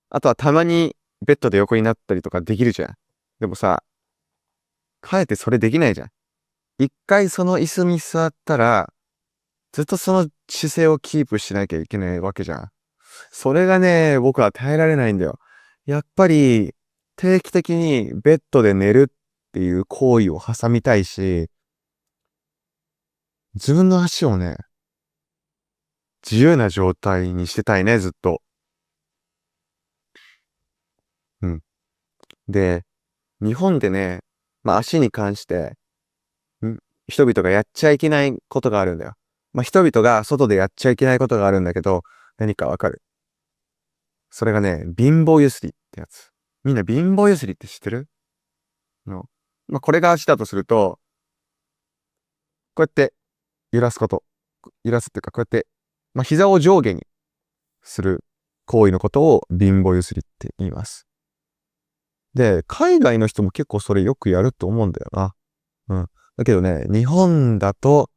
あとはたまにベッドで横になったりとかできるじゃん。でもさ、かえってそれできないじゃん。一回その椅子に座ったら、ずっとその姿勢をキープしなきゃいけないわけじゃん。それがね、僕は耐えられないんだよ。やっぱり、定期的にベッドで寝るっていう行為を挟みたいし、自分の足をね、自由な状態にしてたいね、ずっと。うん。で、日本でね、足に関して、ん人々がやっちゃいけないことがあるんだよ。人々が外でやっちゃいけないことがあるんだけど、何かわかる？それがね、貧乏ゆすりってやつ。みんな貧乏ゆすりって知ってるの？これが足だとすると、こうやって揺らすこと。揺らすっていうか、こうやって、膝を上下にする行為のことを貧乏ゆすりって言います。で、海外の人も結構それよくやると思うんだよな。うん。だけどね、日本だと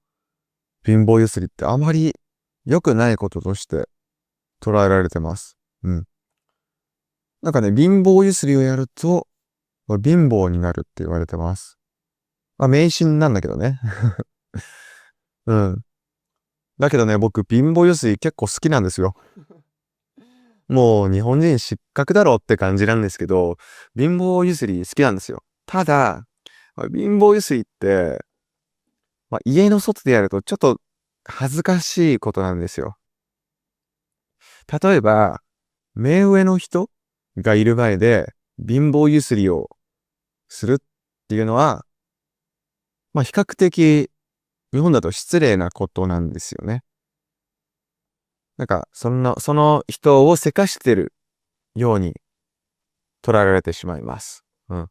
貧乏ゆすりってあまり良くないこととして捉えられてます。うん。なんかね、貧乏ゆすりをやると貧乏になるって言われてます。迷信なんだけどね。うん。だけどね、僕貧乏ゆすり結構好きなんですよ。もう日本人失格だろうって感じなんですけど、貧乏ゆすり好きなんですよ。ただ、貧乏ゆすりって、家の外でやるとちょっと恥ずかしいことなんですよ。例えば、目上の人がいる前で貧乏ゆすりをするっていうのは、比較的日本だと失礼なことなんですよね。なんか、その人をせかしてるように捉えられてしまいます。うん。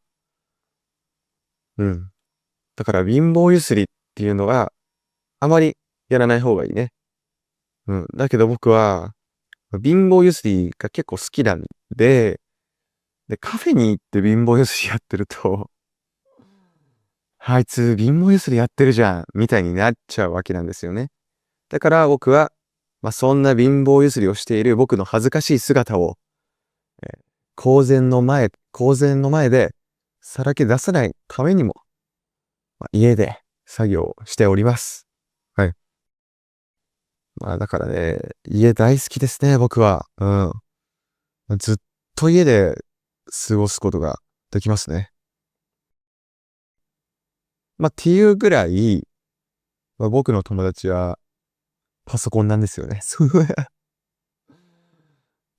うん。だから貧乏ゆすりっていうのは、あまりやらない方がいいね。うん。だけど僕は、貧乏ゆすりが結構好きなんで、カフェに行って貧乏ゆすりやってると、あいつ貧乏ゆすりやってるじゃん、みたいになっちゃうわけなんですよね。だから僕は、そんな貧乏ゆすりをしている僕の恥ずかしい姿を、公然の前でさらけ出さないためにも、家で作業をしております。はい。だからね、家大好きですね、僕は。うん。ずっと家で過ごすことができますね。っていうぐらい、僕の友達はパソコンなんですよね。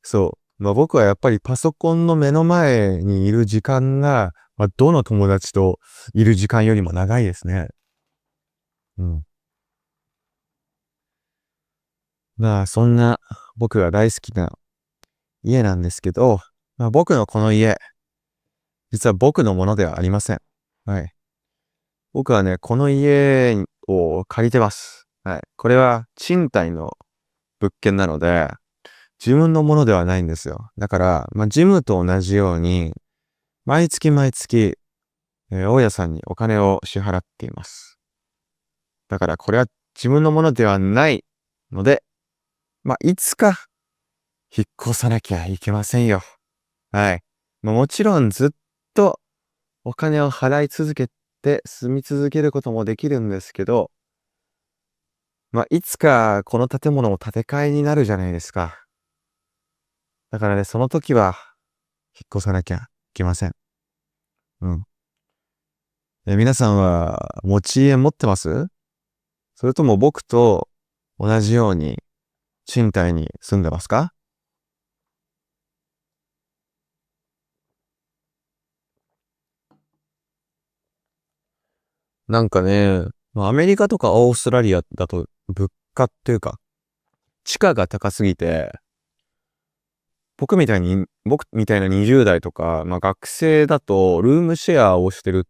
そう。僕はやっぱりパソコンの目の前にいる時間が、どの友達といる時間よりも長いですね。うん。そんな僕が大好きな家なんですけど、僕のこの家、実は僕のものではありません。はい。僕はね、この家を借りてます。はい。これは賃貸の物件なので、自分のものではないんですよ。だから、ジムと同じように、毎月毎月、大家さんにお金を支払っています。だからこれは自分のものではないので、いつか引っ越さなきゃいけませんよ。はい。もちろんずっとお金を払い続けて住み続けることもできるんですけど、いつかこの建物も建て替えになるじゃないですか。だからね、その時は引っ越さなきゃいけません。うん。皆さんは持ち家持ってます？それとも僕と同じように賃貸に住んでますか？なんかね、アメリカとかオーストラリアだと物価っていうか、地価が高すぎて、僕みたいな20代とか、学生だとルームシェアをしてる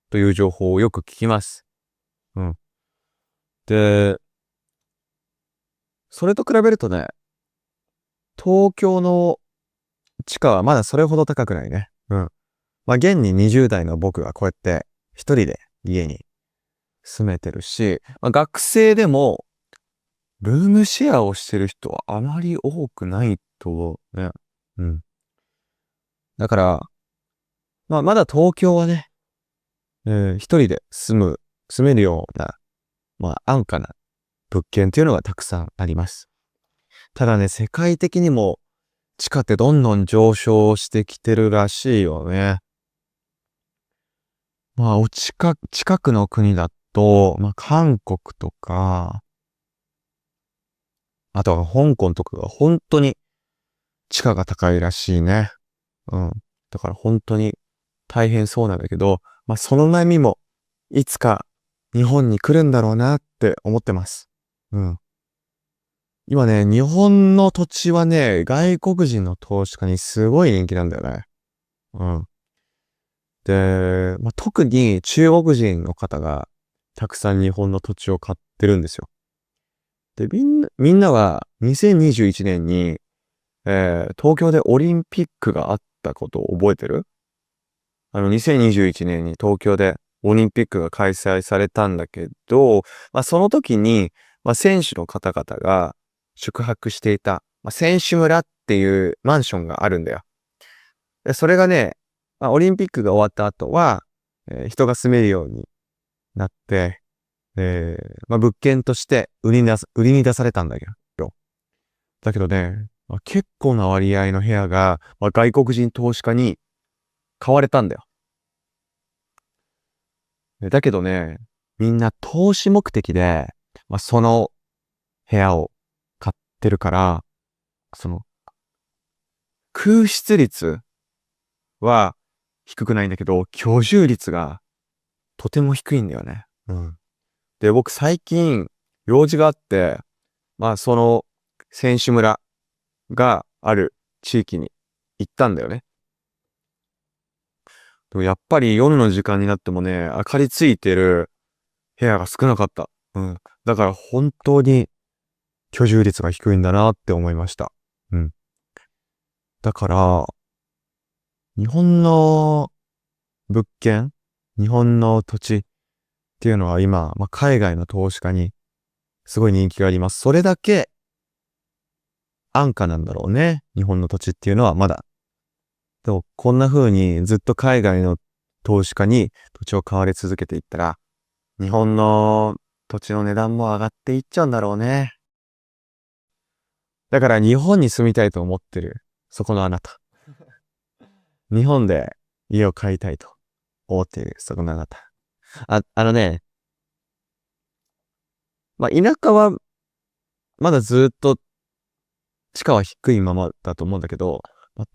という情報をよく聞きます。うん。で、それと比べるとね、東京の地価はまだそれほど高くないね。うん。現に20代の僕がこうやって一人で家に住めてるし、学生でもルームシェアをしてる人はあまり多くないとね。うん。だから、まだ東京はね、一人で住めるような、安価な物件っていうのがたくさんあります。ただね、世界的にも地価ってどんどん上昇してきてるらしいよね。近くの国だと、韓国とか、あとは香港とかが本当に地価が高いらしいね。うん。だから本当に大変そうなんだけど、その波もいつか日本に来るんだろうなって思ってます。うん。今ね、日本の土地はね、外国人の投資家にすごい人気なんだよね。うん。で、特に中国人の方がたくさん日本の土地を買ってるんですよ。で、みんなは2021年に、東京でオリンピックがあったことを覚えてる？2021年に東京でオリンピックが開催されたんだけど、その時に、選手の方々が宿泊していた、選手村っていうマンションがあるんだよ。でそれがね、オリンピックが終わった後は、人が住めるようになって、物件として売りに出されたんだけど。だけどね、結構な割合の部屋が、外国人投資家に買われたんだよ。だけどね、みんな投資目的で、その部屋を買ってるから、その空室率は低くないんだけど、居住率がとても低いんだよね。うん。で、僕最近用事があって、その選手村がある地域に行ったんだよね。でもやっぱり夜の時間になってもね、明かりついてる部屋が少なかった。うん。だから本当に居住率が低いんだなって思いました。うん。だから、日本の物件、日本の土地っていうのは今、海外の投資家にすごい人気があります。それだけ安価なんだろうね。日本の土地っていうのはまだ。でも、こんな風にずっと海外の投資家に土地を買われ続けていったら、日本の土地の値段も上がっていっちゃうんだろうね。だから日本に住みたいと思ってる、そこのあなた。日本で家を買いたいと思っている、そこのあなた。あのね、田舎はまだずっと地価は低いままだと思うんだけど、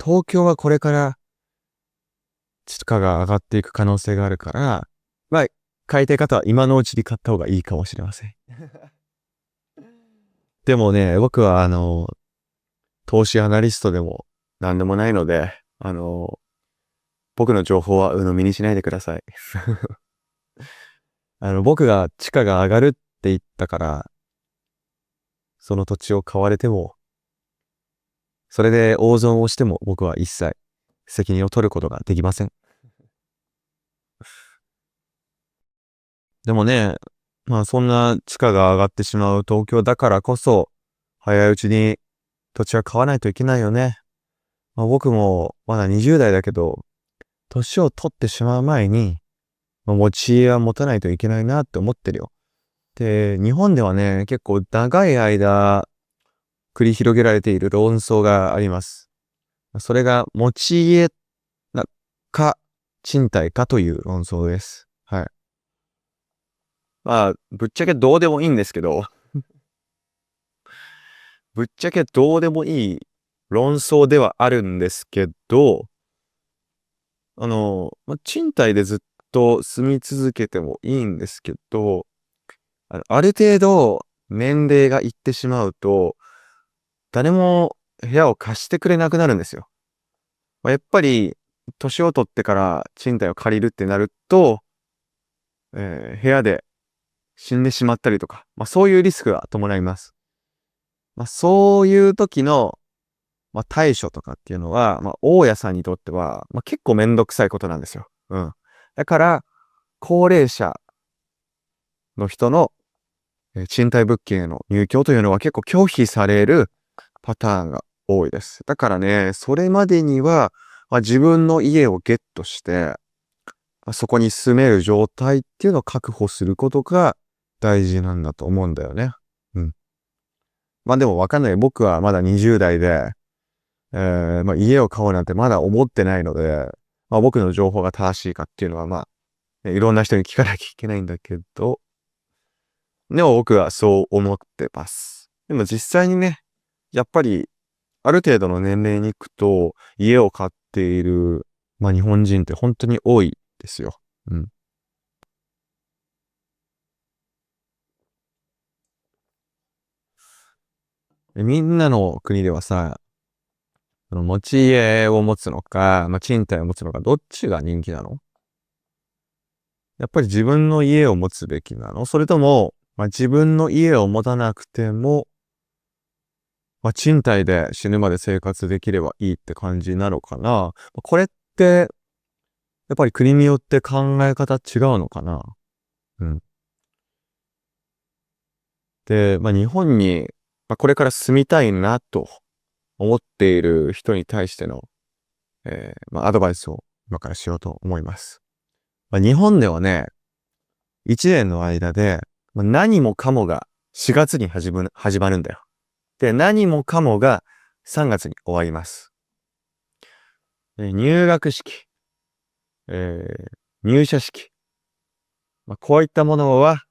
東京はこれから地価が上がっていく可能性があるから、買いたい方は今のうちに買った方がいいかもしれません。でもね、僕は投資アナリストでも何でもないので、僕の情報は鵜呑みにしないでください。僕が地価が上がるって言ったから、その土地を買われても、それで大損をしても僕は一切責任を取ることができません。でもね、そんな地価が上がってしまう東京だからこそ、早いうちに土地は買わないといけないよね。僕もまだ20代だけど、年を取ってしまう前に、持ち家は持たないといけないなって思ってるよ。で、日本ではね、結構長い間繰り広げられている論争があります。それが持ち家か賃貸かという論争です。はい。ぶっちゃけどうでもいいんですけど、ぶっちゃけどうでもいい論争ではあるんですけど、賃貸でずっと住み続けてもいいんですけど、ある程度年齢がいってしまうと、誰も部屋を貸してくれなくなるんですよ。やっぱり、年を取ってから賃貸を借りるってなると、部屋で死んでしまったりとか、そういうリスクが伴います。そういう時の、対処とかっていうのは、大家さんにとっては、結構めんどくさいことなんですよ。だから、高齢者の人の賃貸物件への入居というのは結構拒否されるパターンが多いです。だからね、それまでには、自分の家をゲットして、そこに住める状態っていうのを確保することが大事なんだと思うんだよね。うん。でもわかんない。僕はまだ20代で、家を買おうなんてまだ思ってないので、僕の情報が正しいかっていうのはいろんな人に聞かなきゃいけないんだけど、でも僕はそう思ってます。でも実際にね、やっぱりある程度の年齢に行くと、家を買っている、日本人って本当に多いですよ。うん。みんなの国ではさ、持ち家を持つのか、賃貸を持つのか、どっちが人気なの？やっぱり自分の家を持つべきなの？それとも、自分の家を持たなくても、賃貸で死ぬまで生活できればいいって感じなのかな？これって、やっぱり国によって考え方違うのかな？うん。で、日本に、これから住みたいなと思っている人に対しての、アドバイスを今からしようと思います。日本ではね、1年の間で、何もかもが4月に始まるんだよ。で、何もかもが3月に終わります。入学式、え入社式、こういったものは、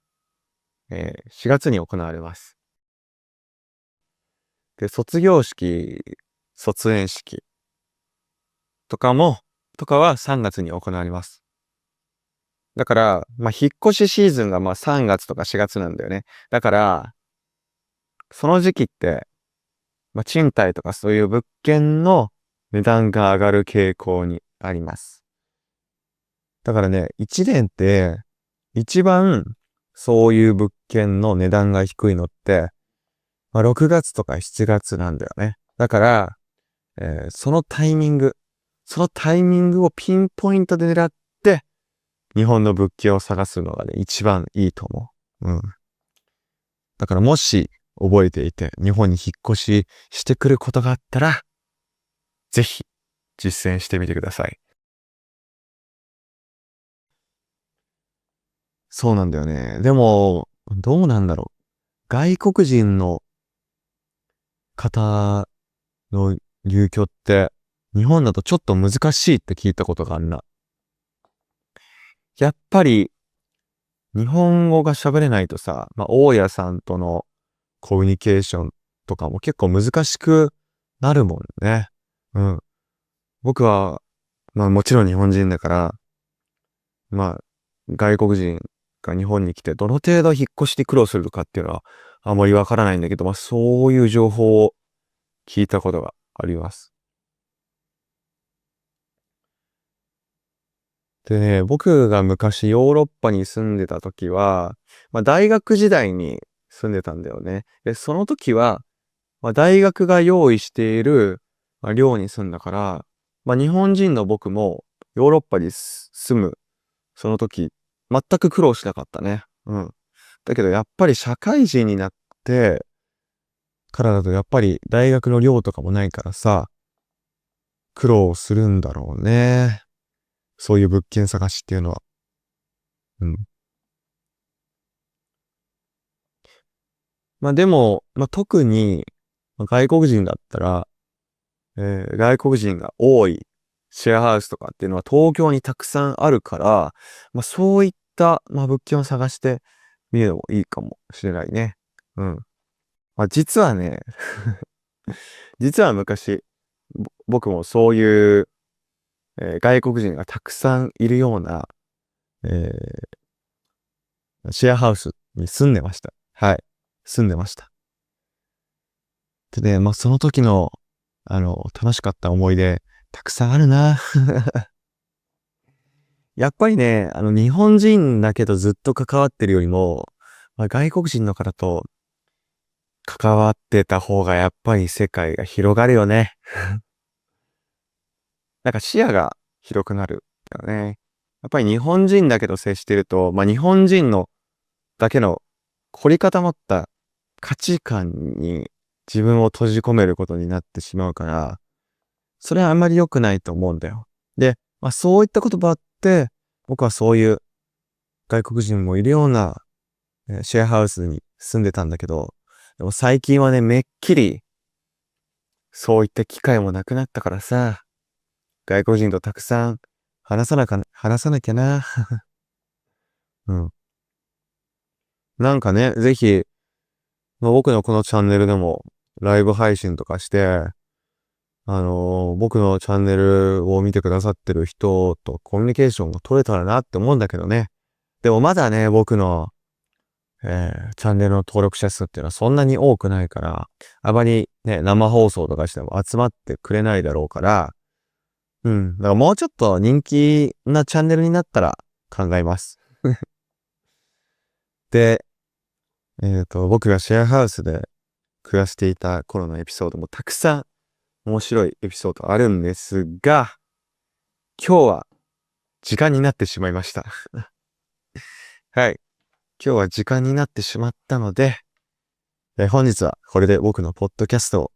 4月に行われます。で、卒業式、卒園式とかは3月に行われます。だから、引っ越しシーズンが3月とか4月なんだよね。だから、その時期って、賃貸とかそういう物件の値段が上がる傾向にあります。だからね、1年って、一番そういう物件の値段が低いのって、6月とか7月なんだよね。だから、そのタイミングをピンポイントで狙って、日本の物件を探すのがね、一番いいと思う。うん。だからもし覚えていて、日本に引っ越ししてくることがあったら、ぜひ実践してみてください。そうなんだよね。でも、どうなんだろう。外国人の方の入居って、日本だとちょっと難しいって聞いたことがあるな。やっぱり、日本語が喋れないとさ、大家さんとのコミュニケーションとかも結構難しくなるもんね。うん。僕は、もちろん日本人だから、まあ、外国人が日本に来てどの程度引っ越して苦労するかっていうのはあまりわからないんだけど、そういう情報を聞いたことがあります。でね、僕が昔ヨーロッパに住んでた時は、大学時代に住んでたんだよね。で、その時は、大学が用意している、寮に住んだから、日本人の僕もヨーロッパに住む、その時、全く苦労しなかったね。うん。だけどやっぱり社会人になってからだとやっぱり大学の寮とかもないからさ、苦労するんだろうね。そういう物件探しっていうのは。うん。でも、特に、外国人だったら、外国人が多いシェアハウスとかっていうのは東京にたくさんあるから、そういった、物件を探してみるのもいいかもしれないね。うん。実はね、実は昔、僕もそういう、外国人がたくさんいるような、えシェアハウスに住んでました。はい。住んでました。でね、その時の、楽しかった思い出、たくさんあるな。やっぱりね、日本人だけどずっと関わってるよりも、外国人の方と関わってた方がやっぱり世界が広がるよね。なんか視野が広くなるよね。やっぱり日本人だけど接してると、日本人のだけの凝り固まった価値観に自分を閉じ込めることになってしまうから、それはあんまり良くないと思うんだよ。で、そういったこともあって、僕はそういう外国人もいるようなシェアハウスに住んでたんだけど、でも最近はね、めっきりそういった機会もなくなったからさ、外国人とたくさん話さなきゃな。うん。なんかね、ぜひ、僕のこのチャンネルでもライブ配信とかして、僕のチャンネルを見てくださってる人とコミュニケーションが取れたらなって思うんだけどね。でもまだね、僕の、チャンネルの登録者数っていうのはそんなに多くないから、あまりね、生放送とかしても集まってくれないだろうから、うん。だからもうちょっと人気なチャンネルになったら考えます。で、僕がシェアハウスで暮らしていた頃のエピソードもたくさん面白いエピソードあるんですが、今日は時間になってしまいました。はい。今日は時間になってしまったので、本日はこれで僕のポッドキャストを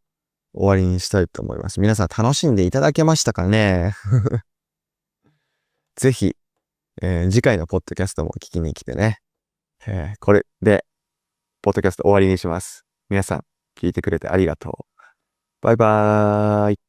終わりにしたいと思います。皆さん楽しんでいただけましたかね？ぜひ、次回のポッドキャストも聞きに来てね。これで、ポッドキャスト終わりにします。皆さん、聞いてくれてありがとう。バイバーイ。